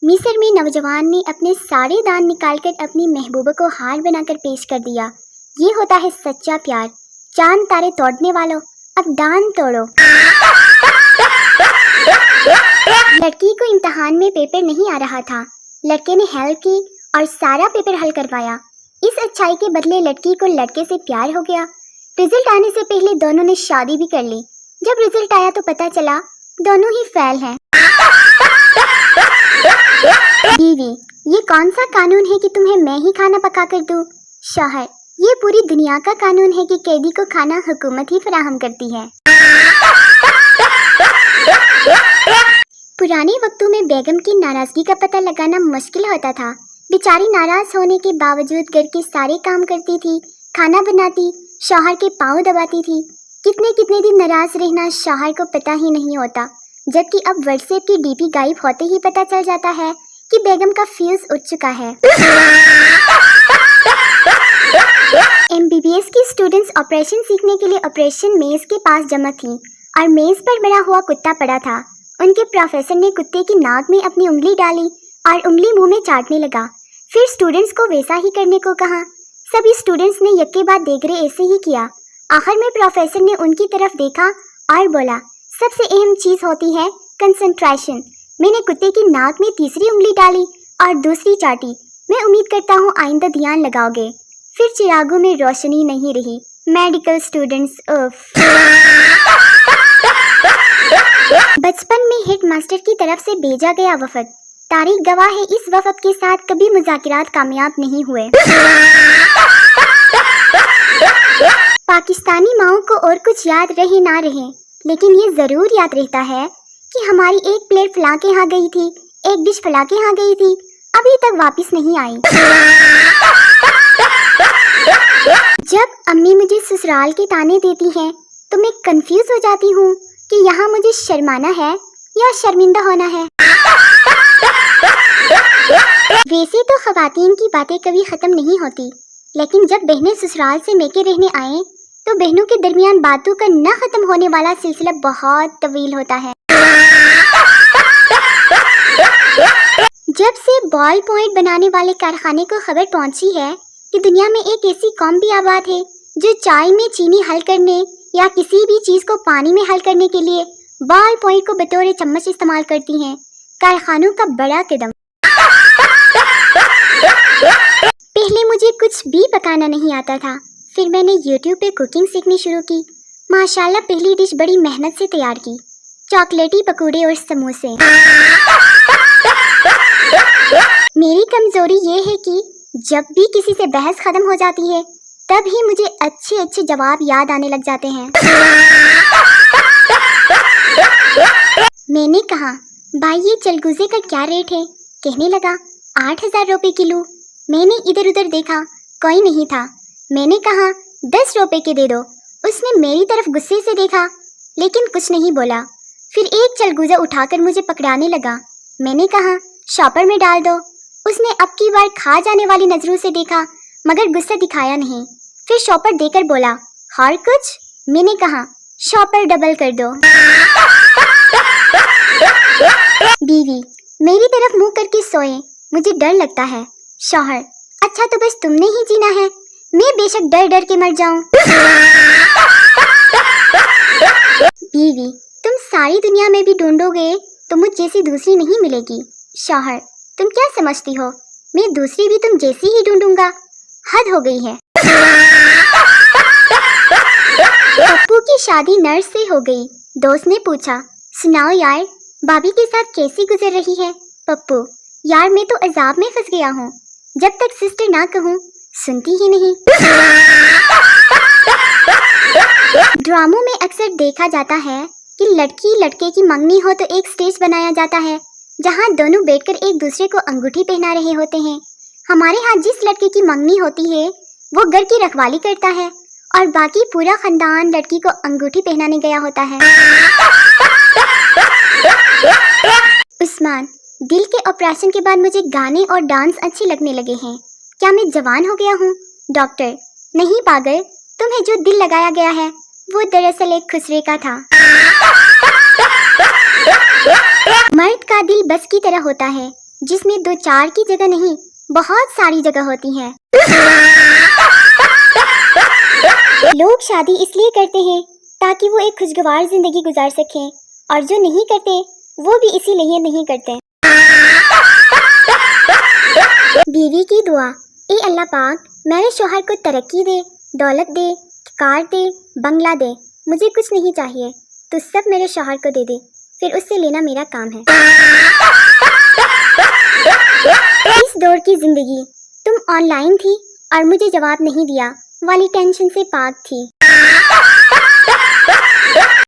मिस्र में नौजवान ने अपने सारे दांत निकालकर अपनी महबूबा को हार बनाकर पेश कर दिया। ये होता है सच्चा प्यार। चांद तारे तोड़ने वालों, अब दांत तोड़ो। लड़की को इम्तिहान में पेपर नहीं आ रहा था। लड़के ने हेल्प की और सारा पेपर हल करवाया। इस अच्छाई के बदले लड़की को लड़के से प्यार हो गया। रिजल्ट आने से पहले दोनों ने शादी भी कर ली। जब रिजल्ट आया तो पता चला दोनों ही फेल हैं। बीवी, ये कौन सा कानून है कि तुम्हें मैं ही खाना पका कर दूं? शौहर, ये पूरी दुनिया का कानून है कि कैदी को खाना हुकूमत ही फराहम करती है। पुराने वक्तों में बेगम की नाराजगी का पता लगाना मुश्किल होता था। बेचारी नाराज होने के बावजूद घर के सारे काम करती थी, खाना बनाती, शौहर के पाँव दबाती थी। कितने कितने दिन नाराज रहना शौहर को पता ही नहीं होता, जबकि अब व्हाट्सएप की डीपी गायब होते ही पता चल जाता है कि बेगम का फ्यूज उड़ चुका है। MBBS की स्टूडेंट्स ऑपरेशन सीखने के लिए ऑपरेशन मेज के पास जमा थी और मेज पर मरा हुआ कुत्ता पड़ा था। उनके प्रोफेसर ने कुत्ते की नाक में अपनी उंगली डाली और उंगली मुंह में चाटने लगा। फिर स्टूडेंट्स को वैसा ही करने को कहा। सभी स्टूडेंट्स ने यक्के बाद देखरे ऐसे ही किया। आखिर में प्रोफेसर ने उनकी तरफ देखा और बोला, सबसे अहम चीज़ होती है कंसंट्रेशन। मैंने कुत्ते की नाक में तीसरी उंगली डाली और दूसरी चाटी। मैं उम्मीद करता हूँ आइंदा ध्यान लगाओगे। फिर चिरागों में रोशनी नहीं रही। मेडिकल स्टूडेंट्स बचपन में हेडमास्टर की तरफ से भेजा गया वफद। तारीख गवाह है, इस वफद के साथ कभी मुज़ाकिरात कामयाब नहीं हुए। पाकिस्तानी माओं को और कुछ याद रहे ना रहे, लेकिन ये ज़रूर याद रहता है कि हमारी एक प्लेट फलां के यहाँ गई थी, एक डिश फलां के यहाँ गई थी, अभी तक वापस नहीं आई। जब अम्मी मुझे ससुराल के ताने देती हैं तो मैं कंफ्यूज हो जाती हूँ कि यहाँ मुझे शर्माना है या शर्मिंदा होना है। वैसे तो खवातीन की बातें कभी ख़त्म नहीं होती, लेकिन जब बहनें ससुराल से मेके रहने आए तो बहनों के दरमियान बातों का न ख़त्म होने वाला सिलसिला बहुत तवील होता है। जब से बॉल पॉइंट बनाने वाले कारखाने को खबर पहुंची है कि दुनिया में एक ऐसी कौम भी आबाद है जो चाय में चीनी हल करने या किसी भी चीज़ को पानी में हल करने के लिए बॉल पॉइंट को बतौर चम्मच इस्तेमाल करती हैं, कारखानों का बड़ा कदम। पहले मुझे कुछ भी पकाना नहीं आता था, फिर मैंने YouTube पे कुकिंग सीखनी शुरू की। माशाल्लाह पहली डिश बड़ी मेहनत से तैयार की, चॉकलेटी पकौड़े और समोसे। मेरी कमजोरी ये है कि जब भी किसी से बहस खत्म हो जाती है तब ही मुझे अच्छे अच्छे जवाब याद आने लग जाते हैं। मैंने कहा, भाई ये चलगुजे का क्या रेट है? कहने लगा 8,000 रुपये किलो। मैंने इधर उधर देखा, कोई नहीं था। मैंने कहा 10 रुपये के दे दो। उसने मेरी तरफ गुस्से से देखा लेकिन कुछ नहीं बोला। फिर एक चलगुजा उठाकर मुझे पकड़ाने लगा। मैंने कहा शॉपर में डाल दो। उसने अब की बार खा जाने वाली नजरों से देखा मगर गुस्सा दिखाया नहीं। फिर शॉपर देकर बोला, और कुछ? मैंने कहा शॉपर डबल कर दो। बीवी, मेरी तरफ मुंह करके सोए, मुझे डर लगता है। शौहर, अच्छा तो बस तुमने ही जीना है, मैं बेशक डर डर के मर जाऊं। बीवी, तुम सारी दुनिया में भी ढूंढोगे तो मुझ जैसी दूसरी नहीं मिलेगी। शौहर, तुम क्या समझती हो, मैं दूसरी भी तुम जैसी ही ढूंढूंगा? हद हो गई है। पप्पू की शादी नर्स से हो गई। दोस्त ने पूछा, सुनाओ यार, भाभी के साथ कैसी गुजर रही है? पप्पू, यार मैं तो अजाब में फंस गया हूँ, जब तक सिस्टर ना कहूँ सुनती ही नहीं। ड्रामों में अक्सर देखा जाता है कि लड़की लड़के की मंगनी हो तो एक स्टेज बनाया जाता है जहाँ दोनों बैठकर एक दूसरे को अंगूठी पहना रहे होते हैं। हमारे यहाँ जिस लड़के की मंगनी होती है वो घर की रखवाली करता है और बाकी पूरा खानदान लड़की को अंगूठी पहनाने गया होता है। उस्मान, दिल के ऑपरेशन के बाद मुझे गाने और डांस अच्छे लगने लगे हैं। क्या मैं जवान हो गया हूँ? डॉक्टर, नहीं पागल, तुम्हें जो दिल लगाया गया है वो दरअसल एक खुसरे का था। मर्द का दिल बस की तरह होता है, جس میں 2-4 کی جگہ نہیں بہت ساری جگہ ہوتی ہیں۔ لوگ شادی اس لیے کرتے ہیں تاکہ وہ ایک خوشگوار زندگی گزار سکیں، اور جو نہیں کرتے وہ بھی اسی لیے نہیں کرتے۔ بیوی کی دعا: اے اللہ پاک، میرے شوہر کو ترقی دے، دولت دے، کار دے، بنگلہ دے، مجھے کچھ نہیں چاہیے، تو سب میرے شوہر کو دے دے، پھر اس سے لینا میرا کام ہے۔ اس دور کی زندگی تم آن لائن تھی اور مجھے جواب نہیں دیا والی ٹینشن سے پاک تھی۔